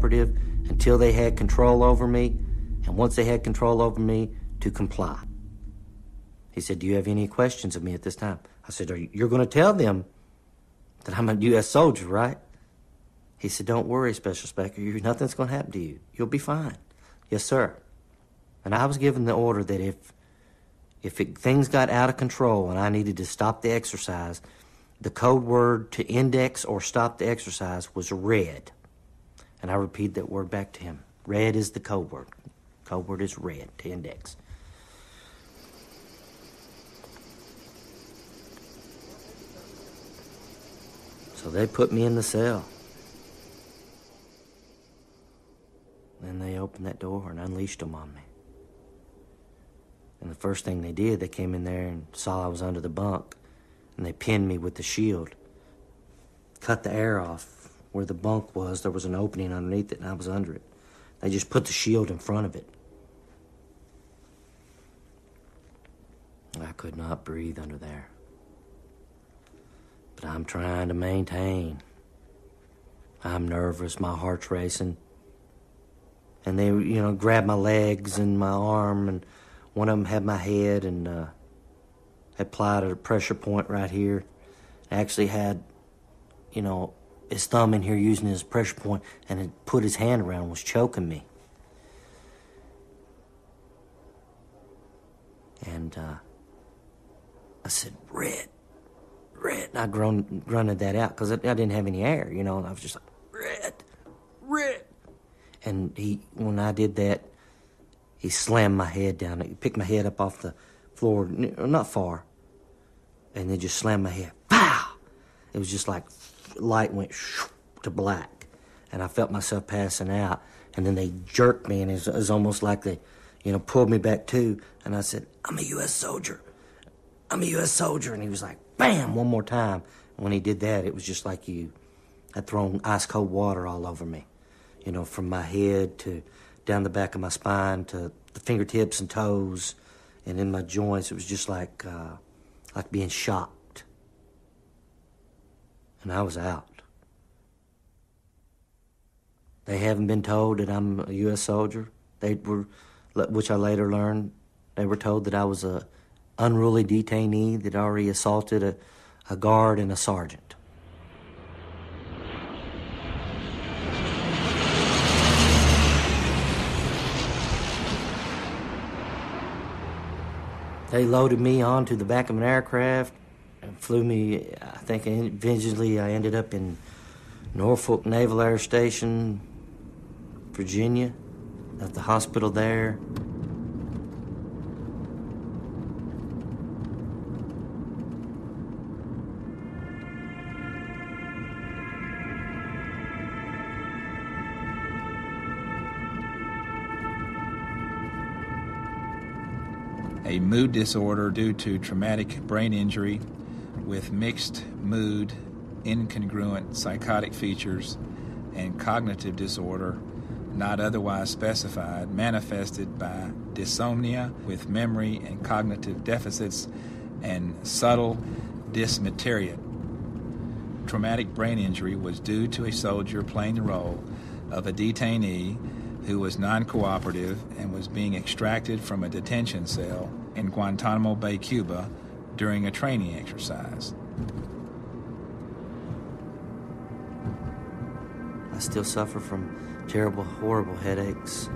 cooperative until they had control over me, and once they had control over me, to comply. He said, do you have any questions of me at this time? I said, you're going to tell them that I'm a U.S. soldier, right? He said, don't worry, Special Inspector. Nothing's going to happen to you. You'll be fine. Yes, sir. And I was given the order that if things got out of control and I needed to stop the exercise, the code word to index or stop the exercise was red. And I repeated that word back to him. Red is the code word. Code word is red to index. So they put me in the cell. Then they opened that door and unleashed them on me. And the first thing they did, they came in there and saw I was under the bunk, and they pinned me with the shield. Cut the air off where the bunk was. There was an opening underneath it, and I was under it. They just put the shield in front of it. I could not breathe under there. But I'm trying to maintain. I'm nervous, my heart's racing. And they, grabbed my legs and my arm, and one of them had my head and had applied a pressure point right here. Actually had, his thumb in here using his pressure point, and had put his hand around and was choking me. And I said, Red. And I grunted that out because I didn't have any air, and I was just like, Red. And when I did that, he slammed my head down. He picked my head up off the floor, not far, and then just slammed my head. Pow! It was just like light went to black, and I felt myself passing out. And then they jerked me, and it was almost like they, pulled me back too. And I said, I'm a U.S. soldier. I'm a U.S. soldier. And he was like, bam, one more time. And when he did that, it was just like had thrown ice cold water all over me. From my head to down the back of my spine to the fingertips and toes and in my joints. It was just like being shocked. And I was out. They haven't been told that I'm a U.S. soldier. Which I later learned, they were told that I was a unruly detainee that already assaulted a guard and a sergeant. They loaded me onto the back of an aircraft and flew me. I think eventually I ended up in Norfolk Naval Air Station, Virginia, at the hospital there. A mood disorder due to traumatic brain injury with mixed mood, incongruent psychotic features, and cognitive disorder not otherwise specified, manifested by dysomnia with memory and cognitive deficits and subtle dysmetriae. Traumatic brain injury was due to a soldier playing the role of a detainee who was non-cooperative and was being extracted from a detention cell in Guantanamo Bay, Cuba, during a training exercise. I still suffer from terrible, horrible headaches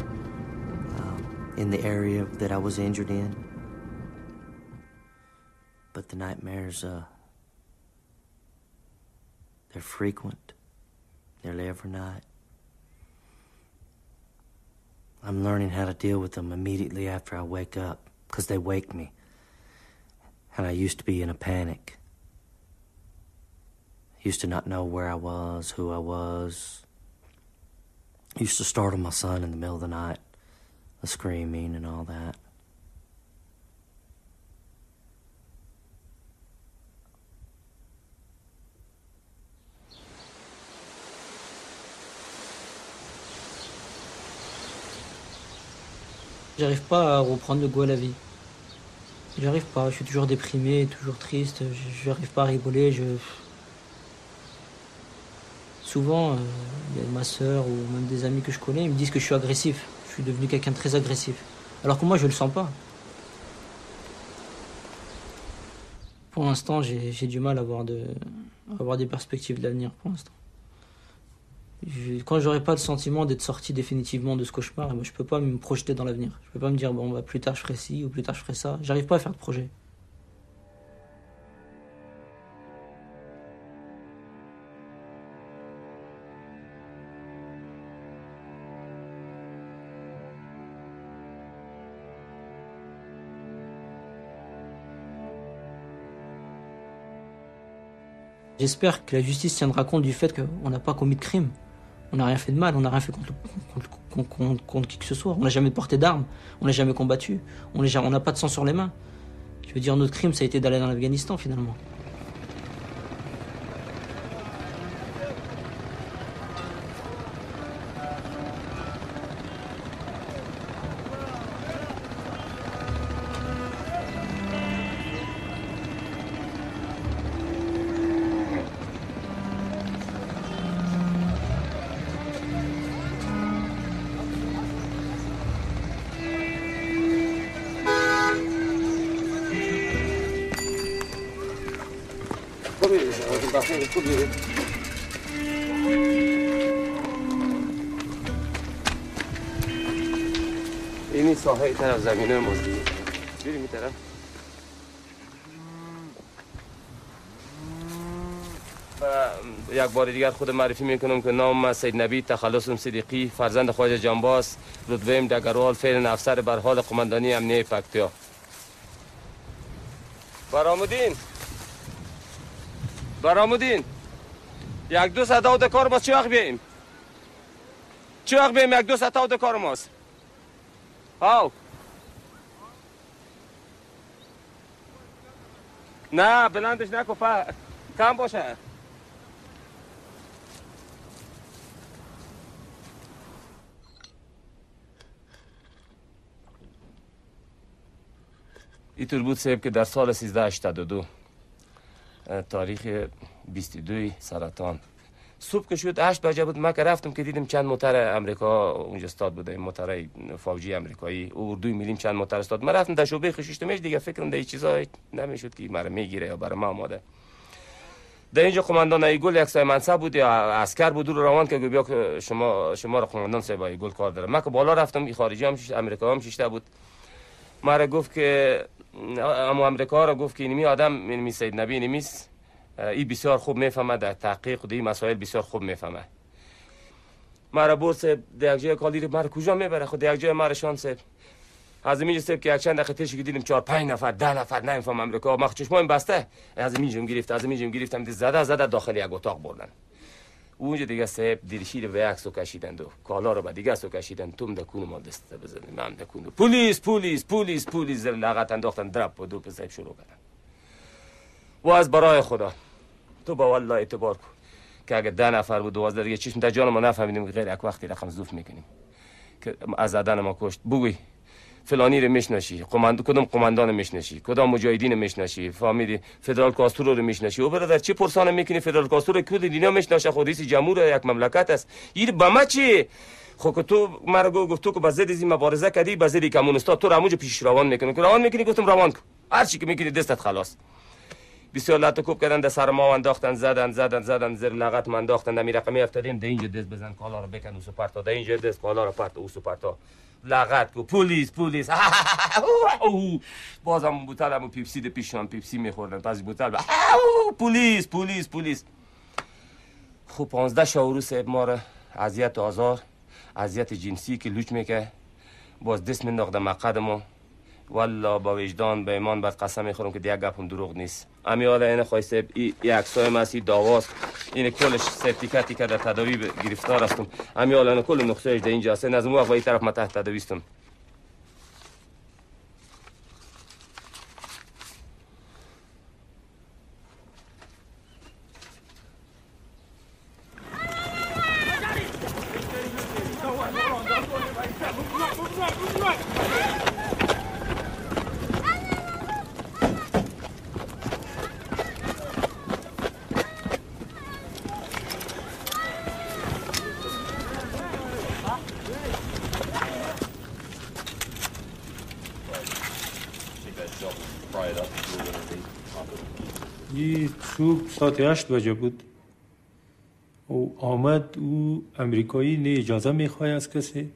in the area that I was injured in. But the nightmares, they're frequent, nearly every night. I'm learning how to deal with them immediately after I wake up, because they wake me. And I used to be in a panic. Used to not know where I was, who I was. Used to startle my son in the middle of the night, the screaming and all that. J'arrive pas à reprendre le goût à la vie. J'arrive pas, je suis toujours déprimé, toujours triste, je n'arrive pas à rigoler, souvent, il y a ma sœur ou même des amis que je connais, ils me disent que je suis agressif. Je suis devenu quelqu'un de très agressif. Alors que moi, je le sens pas. Pour l'instant, j'ai du mal à avoir des perspectives de l'avenir, pour l'instant. Quand j'aurai pas le sentiment d'être sorti définitivement de ce cauchemar, moi, je peux pas me projeter dans l'avenir. Je peux pas me dire, bon, bah, plus tard je ferai ci ou plus tard je ferai ça. J'arrive pas à faire de projet. J'espère que la justice tiendra compte du fait qu'on n'a pas commis de crime. On n'a rien fait de mal, on n'a rien fait contre qui que ce soit. On n'a jamais porté d'armes, on n'a jamais combattu, on n'a pas de sang sur les mains. Je veux dire, notre crime, ça a été d'aller dans l'Afghanistan, finalement. اینی ساحه طرف زمینه مزدی بریم این طرف یک بار دیگر خود معرفی میکنم که نام من سید نبی تخلصم صدیقی فرزند خواجه جانباز رتبه‌ام دگروال فعلا افسر بر حال قماندانی امنیه پکتیا برآمدین یک دو ساعت آود کار باز چه وقت بیاییم یک دو ساعت آود کار ماست هاو نه بلندش نکن کم باشه اینطور بود صاحب که در سال 1382 تاریخ 22 سرطان صبح که شد 8 بجه بود. من که رفتم که دیدم چند موتر امریکا اونجا استاد بوده، این موتر فوجی امریکایی اردوی میلیم چند موتر استاد. من رفتم در شعبه خشیشتمش دیگه فکرم در این چیزا نمیشد که مرا میگیره یا برای ما آماده. در اینجا قماندان ایگل یک سای منصب بود یا عسکر بود رو روان که بیا شما را قماندان صاحب ایگل کار داره. من که بالا رفتم این خارجی هم امریکا هم شیشته بود. مرا گفت که اما امریکا را گفت که اینمی آدم اینمی سید نبی اینمیست، این بسیار خوب میفهمه در تحقیق و این مسائل بسیار خوب میفهمه. مرا برد صاحب در یک جای کالی مرا کجا میبره؟ خود در یک جای مرا شان صاحب از اینجا صاحب که یک چند دقیقه پیش دیدیم 4-5 نفر 10 نفر نمیفهم امریکا ما چشمام بسته از اینجا گرفتم زده داخل یک اتاق بردن. اونجا دیگه صاحب دیرشیر به عکسو کشیدند و کالا رو به دیگه سو کشیدند. توم دکون ما دست بزنیم من دکون پلیس زیر لغت انداختن درپ و دوپ صاحب شروع کردن. و از برای خدا تو با والله اعتبار کن که اگه 10 نفر بود 12 دیگه چشم در جان ما نفهمیدیم که غیر یک وقتی رقم زوف میکنیم که از زدن ما کشت. بگوی فلانی رو میشناسی، کدام قماندان میشناسی، کدام مجاهدین میشناسی، فهمیدی فدرال کاسترو رو میشناسی. او برادر چه پرسان میکنی؟ فدرال کاسترو کل دنیا میشناسه، خود رئیس جمهور یک مملکت است. این به ما چی؟ خب تو مرا گفت تو که به ضد این مبارزه کردی، به ضد کمونیستا تو راموج پیش روان میکنی گفتم روان کن هر چی که میکنی دستت خلاص. بسیار لطو کوب کردن در سر ما انداختن زدن زیر لغت من انداختن. در رقمی افتادیم در اینجا دست بزن کالا رو بکن اوسو پرتا، در اینجا دست کالا رو پرت اوسو پرتا لغت کو پلیس بازم بوتلمو پیپسی ده پیشان پیپسی میخوردن پس بوتل پلیس. خب 15 شاورو صاحب ما را اذیت آزار اذیت جنسی که لوچ میکه باز دست مینداخت مقدمو. والله با وجدان به ایمان بعد قسم میخورم که دیگه گپم دروغ نیست. امیال این خواهی صاحب این عکسای مسی داواست، این کلش سرتیکتی که در تداوی گرفتار هستم. امیال این کل نقصهش در اینجا است. از اون وقت طرف ما تحت تداویستم. این صبح ساعت 8 بجه بود. او آمد، او امریکایی نه اجازه میخواه از کسی.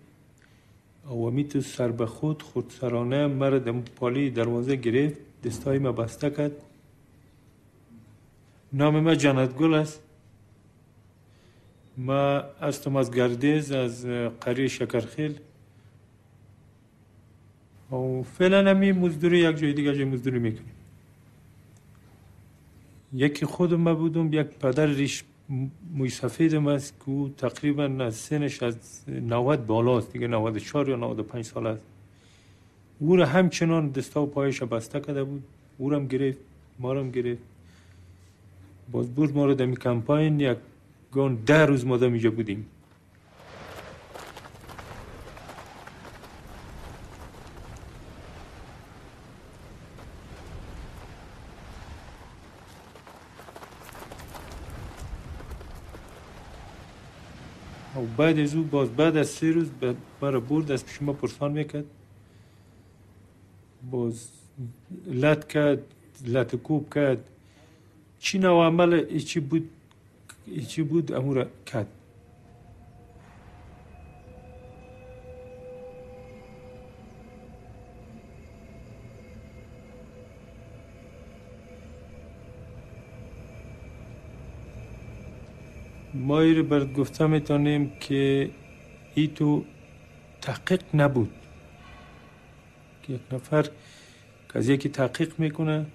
او تو سر به خود سرانه مرا در پالی دروازه گرفت، دستای ما بسته کرد. نام ما جنت گل است. ما هستم از گردیز، از قریه شکرخیل. و فعلا همی مزدوری یک جای دیگه جای مزدوری میکنیم. یکی خودم ما بودم، یک پدر ریش موی سفیدم است که او تقریبا از سنش از 90 بالاست دیگه، 94 یا 95 سال است. او را همچنان دستا و پایش بسته کرده بود. او را هم گرفت، ما را هم گرفت. باز برد ما را دمی کمپاین، یک گان 10 روز ما دم اینجا بودیم. و بعد از او بعد از 3 روز مرا برد، از پیش ما پرسان میکرد. باز لط کوب کرد. چی نوع عمل ایچی بود امو را کرد. ما ایره برد گفته میتونیم که ای تو تحقیق نبود که یک نفر که از یکی تحقیق میکنه،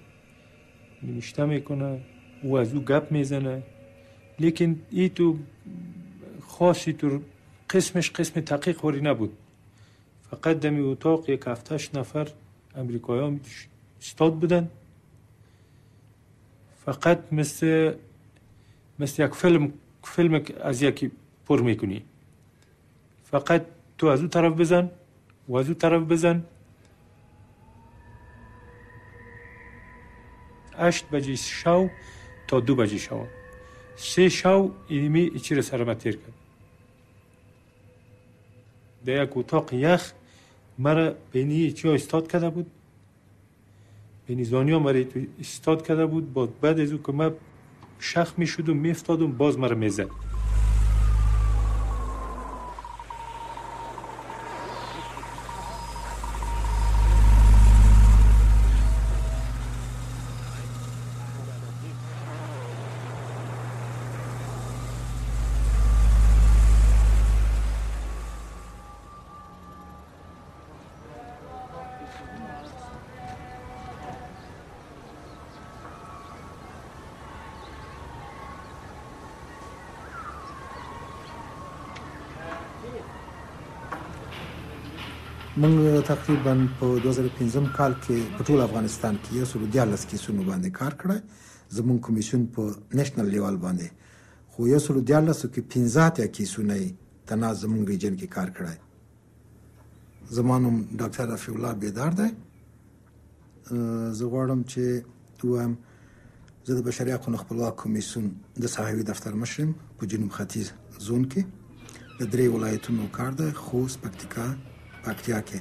نمیشته میکنه، او از او گپ میزنه، لیکن ای تو خاصی تو قسمش قسم تحقیق وری نبود. فقط دمی اتاق یک 7-8 نفر امریکایی هم استاد بودن. فقط مثل یک فیلم از یکی پر میکنی. فقط تو از او طرف بزن و از او طرف بزن. 8 بجه شو تا 2 بجه شو. 3 شو اینمی ایچی را سرمه تیر کرد. در یک اتاق یخ مرا بینی ایچی ها استاد کرده بود. بینی زانی ها مرا استاد کرده بود. بعد از او که من شخ می شدم می افتادم، باز مرا می زد. موږ تقریبا په 2015 کال کې په ټول افغانستان کې 114 کیسونو باندې کار کړی. زموږ کمیسیون په نېشنل لیول باندې خو 114 کې 15 کیسونه تنها زموږ ریجن کې کار کړی. زما نوم ډاکټر رفیع الله بیدار دی. زه غواړم چې وایم زه د بشري حقوقو خپلواک کمیسیون د صحوي دفتر مشر یم په جنوب ختیځ زون کې. د 3 ولایتونو کار دی: خوست، پکتیکا، پکتیا کې.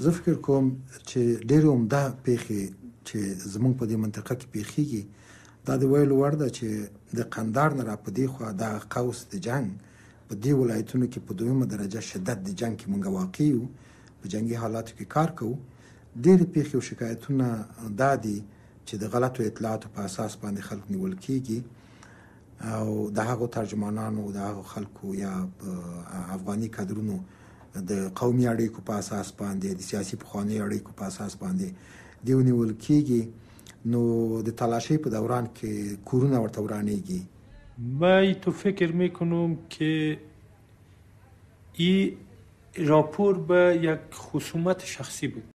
زه فکر کوم چې ډېر عمده پیښې چې زموږ په دې منطقه کې پیښیږي دا د ویلو وړ ده چې د قندهار نه را په دې خوا دغه قوس د جنګ په دې ولایتونو کې په 2مه درجه شدت د جنګ کې مونږ واقع یو، په جنګي حالاتو کې کار کوو. ډېرې پیښې او شکایتونه دا دي چې د غلطو اطلاعاتو په اساس باندې خلک نیول کېږي او د هغو ترجمانانو، د هغو خلکو یا افغاني کادرونو د قومي اړیکو په اساس باندې، د سیاسي پخواني اړیکو په اساس باندې دیو نیول کېږي. نو د تلاشی په دوران کې کورونه ورته ورانېږي. من تو فکر میکنم که این راپور به یک خصومت شخصی بود.